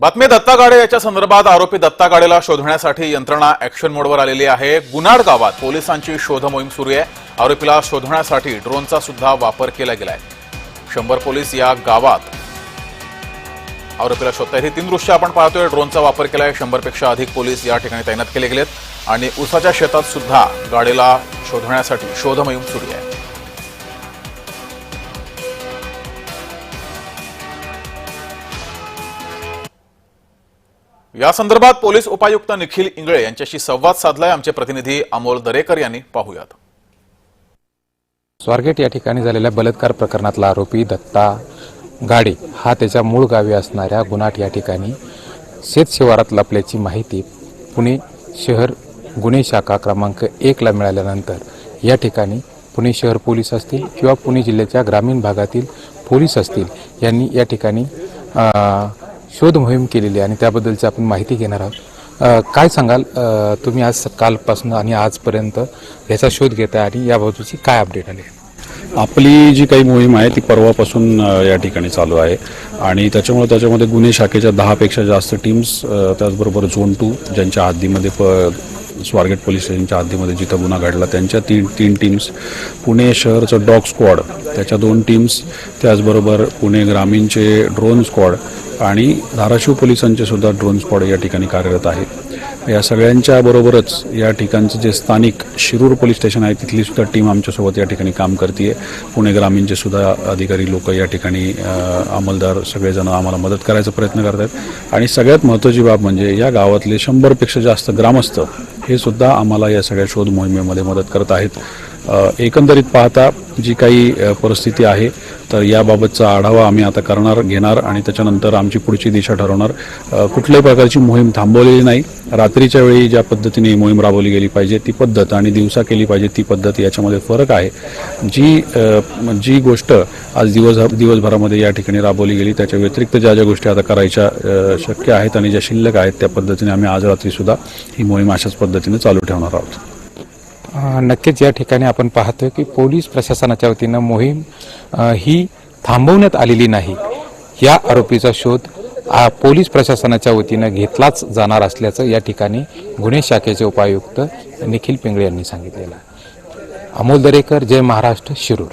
बातमी दत्ता गाडे याच्या संदर्भात आरोपी दत्ता गाडेला शोधण्यासाठी यंत्रणा ऍक्शन मोडवर आलेली आहे। गुन्हाड गावात पोलिसांची शोध मोहीम सुरू आहे। आरोपीला शोधण्यासाठी ड्रोनचा सुद्धा वापर केला गेलाय। 100 पोलीस या गावात आरोपीला शोधतायत। ही 3 दृश्य आपण पाहतोय। ड्रोनचा वापर केलाय। 100 पेक्षा अधिक पोलीस या ठिकाणी तैनात केले गेलेत आणि उसाच्या शेतात सुद्धा गाडेला शोधण्यासाठी शोध मोहीम सुरू आहे। या संदर्भात पोलीस उपायुक्त निखिल इंगळे यांच्याशी संवाद साधलाय आमचे प्रतिनिधी अमोल दरेकर यांनी। पाहूयात। स्वारगेट या ठिकाणी झालेल्या बलात्कार प्रकरणातला आरोपी दत्ता गाडे हा त्याच्या मूळ गावी असणाऱ्या गुन्हाट या ठिकाणी शेत शिवारात लपल्याची माहिती पुणे शहर गुन्हे शाखा क्रमांक 1 ला मिळाल्यानंतर या ठिकाणी पुणे शहर पोलीस असतील किंवा पुणे जिल्ह्याच्या ग्रामीण भागातील पोलीस असतील यांनी या ठिकाणी शोध मोहीम केलेली आणि त्याबद्दलची आपण माहिती घेणार आहोत। काय सांगाल तुम्ही आज कालपासून आणि आजपर्यंत याचा शोध घेताय आणि याबाबतची काय अपडेट आली? आपली जी काही मोहीम आहे ती परवापासून या ठिकाणी चालू आहे आणि त्याच्यामध्ये गुन्हे शाखेच्या 10 पेक्षा जास्त टीम्स, त्याचबरोबर झोन 2 ज्यांच्या हद्दीमध्ये स्वारगेट पोलीस स्टेशनच्या हद्दीमध्ये जिथं गुन्हा घडला त्यांच्या तीन टीम्स, पुणे शहरचं डॉग स्क्वॉड त्याच्या 2 टीम्स, त्याचबरोबर पुणे ग्रामीणचे ड्रोन स्क्वॉड आणि धाराशिव पोलिसांचे सुद्धा ड्रोन स्क्वॉड या ठिकाणी कार्यरत आहे। या सगळ्यांच्या बरोबरच या ठिकाणचं जे स्थानिक शिरूर पोलीस स्टेशन आहे तिथली सुद्धा टीम आमच्यासोबत या ठिकाणी काम करते। पुणे ग्रामीणचे सुद्धा अधिकारी लोक या ठिकाणी, अंमलदार सगळेजण आम्हाला मदत करायचा प्रयत्न करत आहेत आणि सगळ्यात महत्त्वाची बाब म्हणजे या गावातले 100 पेक्षा जास्त ग्रामस्थ हे सुद्धा आम्हाला या सगळ्या शोध मोहिमेमध्ये मदत करत आहेत। एकंदरीत पाहता जी काही परिस्थिती आहे तर याबाबतचा आढावा आम्ही आता घेणार आणि त्याच्यानंतर आमची पुढची दिशा ठरवणार। कुठल्याही प्रकारची मोहीम थांबवलेली नाही। रात्रीच्या वेळी ज्या पद्धतीने मोहीम राबवली गेली पाहिजे ती पद्धत आणि दिवसा केली पाहिजे ती पद्धत याच्यामध्ये फरक आहे। जी गोष्ट आज दिवसभरामध्ये या ठिकाणी राबवली गेली त्याच्या व्यतिरिक्त ज्या गोष्टी आता करायच्या शक्य आहेत आणि ज्या शिल्लक आहेत त्या पद्धतीने आम्ही आज रात्री सुद्धा ही मोहीम अशाच पद्धतीने चालू ठेवणार आहोत। नक्कीच या ठिकाणी आपण पाहतोय की पोलीस प्रशासनाच्या वतीनं मोहीम ही थांबवण्यात आलेली नाही। या आरोपीचा शोध पोलीस प्रशासनाच्या वतीनं घेतलाच जाणार असल्याचं या ठिकाणी गुन्हे शाखेचे उपायुक्त निखिल पिंगळे यांनी सांगितलेलं आहे। अमोल दरेकर, जय महाराष्ट्र, शिरूर।